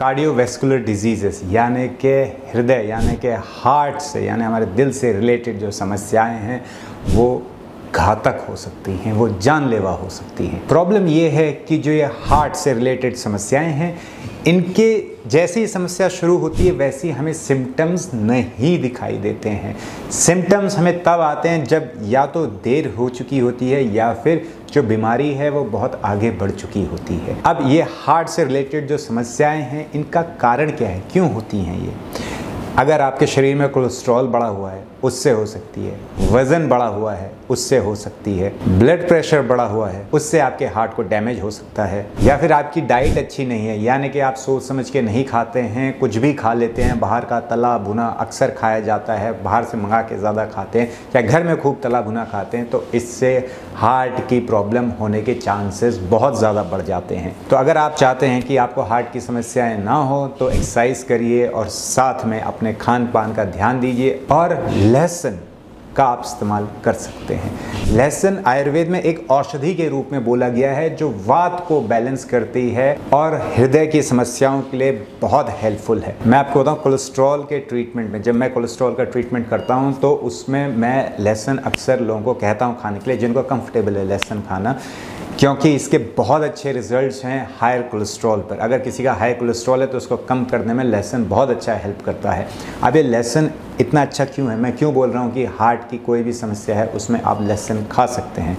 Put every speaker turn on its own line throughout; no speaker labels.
Cardiovascular diseases यानी कि हृदय यानी कि हार्ट से यानी हमारे दिल से रिलेटेड जो समस्याएं हैं वो घातक हो सकती हैं, वो जानलेवा हो सकती हैं। प्रॉब्लम ये है कि जो ये हार्ट से रिलेटेड समस्याएं हैं, इनके जैसे ही समस्या शुरू होती है वैसे ही हमें सिम्टम्स नहीं दिखाई देते हैं। सिम्टम्स हमें तब आते हैं जब या तो देर हो चुकी होती है या फिर जो बीमारी है वो बहुत आगे बढ़ चुकी होती है। अब ये हार्ट से रिलेटेड जो समस्याएं हैं, इनका कारण क्या है, क्यों होती हैं ये? अगर आपके शरीर में कोलेस्ट्रॉल बढ़ा हुआ है उससे हो सकती है, वज़न बढ़ा हुआ है उससे हो सकती है, ब्लड प्रेशर बढ़ा हुआ है उससे आपके हार्ट को डैमेज हो सकता है, या फिर आपकी डाइट अच्छी नहीं है यानी कि आप सोच समझ के नहीं खाते हैं, कुछ भी खा लेते हैं, बाहर का तला भुना अक्सर खाया जाता है, बाहर से मंगा के ज़्यादा खाते हैं या घर में खूब तला भुना खाते हैं, तो इससे हार्ट की प्रॉब्लम होने के चांसेस बहुत ज़्यादा बढ़ जाते हैं। तो अगर आप चाहते हैं कि आपको हार्ट की समस्याएं ना हो तो एक्सरसाइज करिए और साथ में अपने खान पान का ध्यान दीजिए और लहसुन का आप इस्तेमाल कर सकते हैं। लहसुन आयुर्वेद में एक औषधि के रूप में बोला गया है जो वात को बैलेंस करती है और हृदय की समस्याओं के लिए बहुत हेल्पफुल है। मैं आपको बताऊं, कोलेस्ट्रॉल के ट्रीटमेंट में जब मैं कोलेस्ट्रॉल का ट्रीटमेंट करता हूं तो उसमें मैं लहसुन अक्सर लोगों को कहता हूं खाने के लिए जिनको कंफर्टेबल है लहसुन खाना, क्योंकि इसके बहुत अच्छे रिजल्ट्स हैं हायर कोलेस्ट्रॉल पर। अगर किसी का हाई कोलेस्ट्रॉल है तो उसको कम करने में लहसुन बहुत अच्छा हेल्प करता है। अब ये लहसुन इतना अच्छा क्यों है, मैं क्यों बोल रहा हूँ कि हार्ट की कोई भी समस्या है उसमें आप लहसुन खा सकते हैं?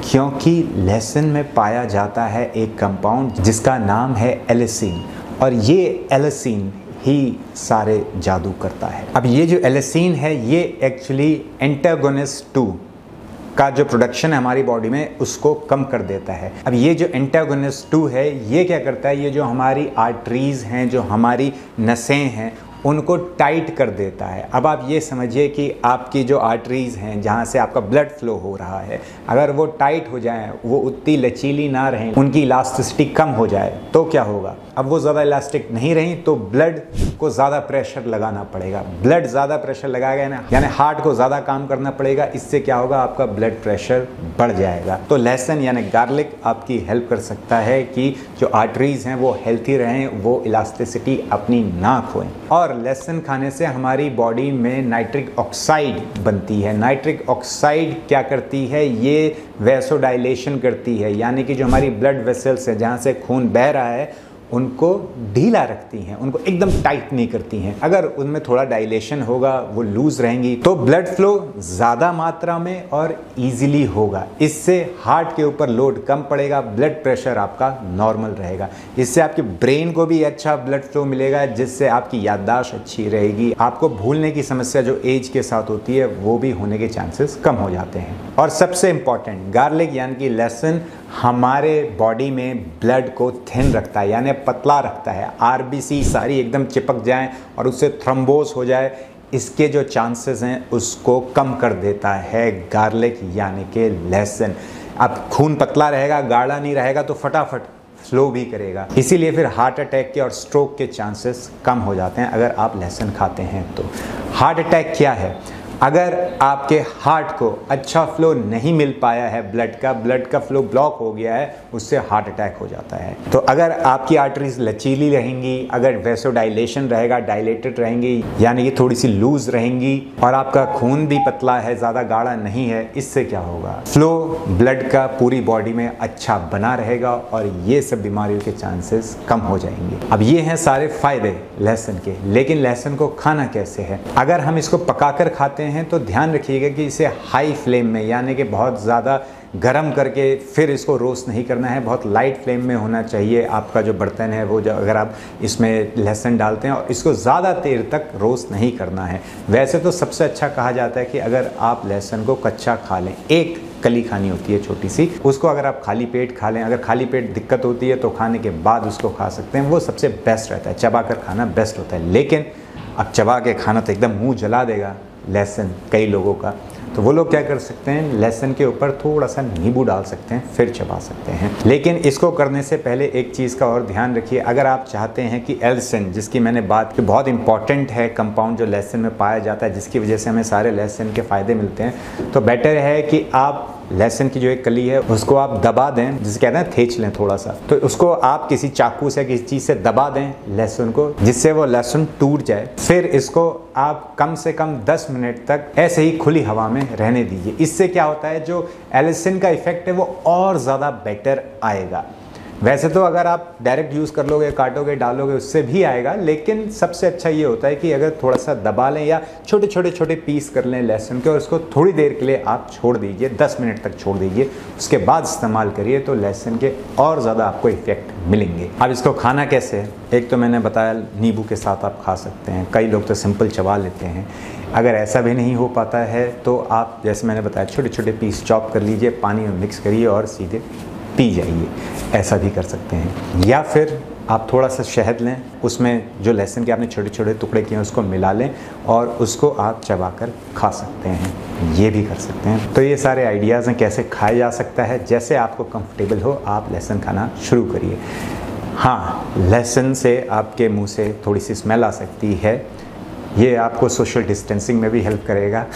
क्योंकि लहसुन में पाया जाता है एक कंपाउंड जिसका नाम है एलिसिन, और ये एलिसिन ही सारे जादू करता है। अब ये जो एलिसिन है ये एक्चुअली एंटागोनिस्ट 2 का जो प्रोडक्शन है हमारी बॉडी में उसको कम कर देता है। अब ये जो एंटागोनिस्ट 2 है ये क्या करता है, ये जो हमारी आर्टरीज हैं, जो हमारी नसें हैं, उनको टाइट कर देता है। अब आप ये समझिए कि आपकी जो आर्टरीज हैं जहाँ से आपका ब्लड फ्लो हो रहा है, अगर वो टाइट हो जाए, वो उतनी लचीली ना रहें, उनकी इलास्टिसिटी कम हो जाए तो क्या होगा? अब वो ज़्यादा इलास्टिक नहीं रही तो ब्लड को ज़्यादा प्रेशर लगाना पड़ेगा। ब्लड ज़्यादा प्रेशर लगाएगा ना, यानी हार्ट को ज़्यादा काम करना पड़ेगा। इससे क्या होगा? आपका ब्लड प्रेशर बढ़ जाएगा। तो लहसुन यानी गार्लिक आपकी हेल्प कर सकता है कि जो आर्टरीज हैं वो हेल्थी रहें, वो इलास्टिसिटी अपनी ना खोएं। और लहसुन खाने से हमारी बॉडी में नाइट्रिक ऑक्साइड बनती है। नाइट्रिक ऑक्साइड क्या करती है? ये वैसोडाइलेशन करती है, यानी कि जो हमारी ब्लड वेसल्स है जहाँ से खून बह रहा है उनको ढीला रखती हैं, उनको एकदम टाइट नहीं करती हैं। अगर उनमें थोड़ा डाइलेशन होगा, वो लूज रहेंगी, तो ब्लड फ्लो ज़्यादा मात्रा में और इजीली होगा। इससे हार्ट के ऊपर लोड कम पड़ेगा, ब्लड प्रेशर आपका नॉर्मल रहेगा। इससे आपके ब्रेन को भी अच्छा ब्लड फ्लो मिलेगा, जिससे आपकी याददाश्त अच्छी रहेगी। आपको भूलने की समस्या जो एज के साथ होती है वो भी होने के चांसेस कम हो जाते हैं। और सबसे इम्पॉर्टेंट, गार्लिक यानी कि लहसुन हमारे बॉडी में ब्लड को थिन रखता है, यानी पतला रखता है। आरबीसी सारी एकदम चिपक जाएं और उससे थ्रोम्बोस हो जाए, इसके जो चांसेस हैं उसको कम कर देता है गार्लिक यानी कि लहसुन। अब खून पतला रहेगा, गाढ़ा नहीं रहेगा तो फटाफट स्लो भी करेगा। इसीलिए फिर हार्ट अटैक के और स्ट्रोक के चांसेस कम हो जाते हैं अगर आप लहसुन खाते हैं तो। हार्ट अटैक क्या है? अगर आपके हार्ट को अच्छा फ्लो नहीं मिल पाया है, ब्लड का फ्लो ब्लॉक हो गया है, उससे हार्ट अटैक हो जाता है। तो अगर आपकी आर्टरीज लचीली रहेंगी, अगर वैसोडाइलेशन रहेगा, डायलेटेड रहेंगी यानी कि थोड़ी सी लूज रहेंगी, और आपका खून भी पतला है, ज़्यादा गाढ़ा नहीं है, इससे क्या होगा? फ्लो ब्लड का पूरी बॉडी में अच्छा बना रहेगा और ये सब बीमारियों के चांसेस कम हो जाएंगे। अब ये हैं सारे फायदे लहसुन के, लेकिन लहसुन को खाना कैसे है? अगर हम इसको पकाकर खाते हैं तो ध्यान रखिएगा कि इसे हाई फ्लेम में यानी कि बहुत ज़्यादा गरम करके फिर इसको रोस्ट नहीं करना है, बहुत लाइट फ्लेम में होना चाहिए आपका जो बर्तन है वो। अगर आप इसमें लहसुन डालते हैं और इसको ज़्यादा देर तक रोस्ट नहीं करना है। वैसे तो सबसे अच्छा कहा जाता है कि अगर आप लहसुन को कच्चा खा लें, एक कली खानी होती है छोटी सी, उसको अगर आप खाली पेट खा लें, अगर खाली पेट दिक्कत होती है तो खाने के बाद उसको खा सकते हैं, वो सबसे बेस्ट रहता है। चबा कर खाना बेस्ट होता है, लेकिन अब चबा के खाना तो एकदम मुँह जला देगा लहसुन कई लोगों का, तो वो लोग क्या कर सकते हैं, लहसुन के ऊपर थोड़ा सा नींबू डाल सकते हैं, फिर चबा सकते हैं। लेकिन इसको करने से पहले एक चीज़ का और ध्यान रखिए। अगर आप चाहते हैं कि एलिसिन, जिसकी मैंने बात की, बहुत इंपॉर्टेंट है कंपाउंड जो लहसुन में पाया जाता है, जिसकी वजह से हमें सारे लहसुन के फ़ायदे मिलते हैं, तो बेटर है कि आप लहसुन की जो एक कली है उसको आप दबा दें, जिसे कहते हैं थेच लें थोड़ा सा, तो उसको आप किसी चाकू से किसी चीज़ से दबा दें लहसुन को, जिससे वो लहसुन टूट जाए। फिर इसको आप कम से कम 10 मिनट तक ऐसे ही खुली हवा में रहने दीजिए। इससे क्या होता है, जो एलिसिन का इफेक्ट है वो और ज़्यादा बेटर आएगा। वैसे तो अगर आप डायरेक्ट यूज़ कर लोगे, काटोगे, डालोगे, उससे भी आएगा, लेकिन सबसे अच्छा ये होता है कि अगर थोड़ा सा दबा लें या छोटे छोटे पीस कर लें लहसुन के और उसको थोड़ी देर के लिए आप छोड़ दीजिए, 10 मिनट तक छोड़ दीजिए, उसके बाद इस्तेमाल करिए तो लहसुन के और ज़्यादा आपको इफेक्ट मिलेंगे। अब इसको खाना कैसे है, एक तो मैंने बताया नींबू के साथ आप खा सकते हैं, कई लोग तो सिंपल चबा लेते हैं। अगर ऐसा भी नहीं हो पाता है तो आप, जैसे मैंने बताया, छोटे छोटे पीस चॉप कर लीजिए, पानी में मिक्स करिए और सीधे पी जाइए, ऐसा भी कर सकते हैं। या फिर आप थोड़ा सा शहद लें, उसमें जो लहसुन के आपने छोटे छोटे टुकड़े किए हैं उसको मिला लें और उसको आप चबाकर खा सकते हैं, ये भी कर सकते हैं। तो ये सारे आइडियाज़ हैं कैसे खाया जा सकता है। जैसे आपको कंफर्टेबल हो आप लहसुन खाना शुरू करिए। हाँ, लहसुन से आपके मुंह से थोड़ी सी स्मेल आ सकती है, ये आपको सोशल डिस्टेंसिंग में भी हेल्प करेगा।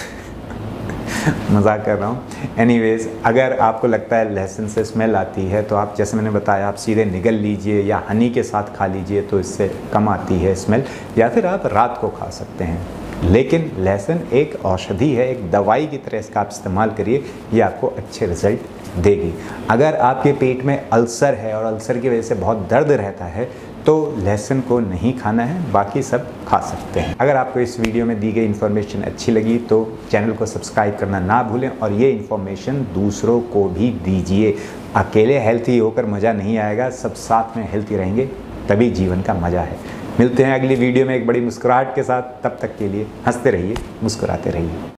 मजाक कर रहा हूँ। एनीवेज़, अगर आपको लगता है लहसुन से स्मेल आती है तो आप, जैसे मैंने बताया, आप सीधे निगल लीजिए या हनी के साथ खा लीजिए तो इससे कम आती है स्मेल, या फिर आप रात को खा सकते हैं। लेकिन लहसुन एक औषधि है, एक दवाई की तरह इसका आप इस्तेमाल करिए, ये आपको अच्छे रिजल्ट देगी। अगर आपके पेट में अल्सर है और अल्सर की वजह से बहुत दर्द रहता है तो लहसुन को नहीं खाना है, बाकी सब खा सकते हैं। अगर आपको इस वीडियो में दी गई इन्फॉर्मेशन अच्छी लगी तो चैनल को सब्सक्राइब करना ना भूलें और ये इन्फॉर्मेशन दूसरों को भी दीजिए। अकेले हेल्थी होकर मज़ा नहीं आएगा, सब साथ में हेल्थी रहेंगे तभी जीवन का मज़ा है। मिलते हैं अगली वीडियो में एक बड़ी मुस्कुराहट के साथ, तब तक के लिए हंसते रहिए, मुस्कुराते रहिए।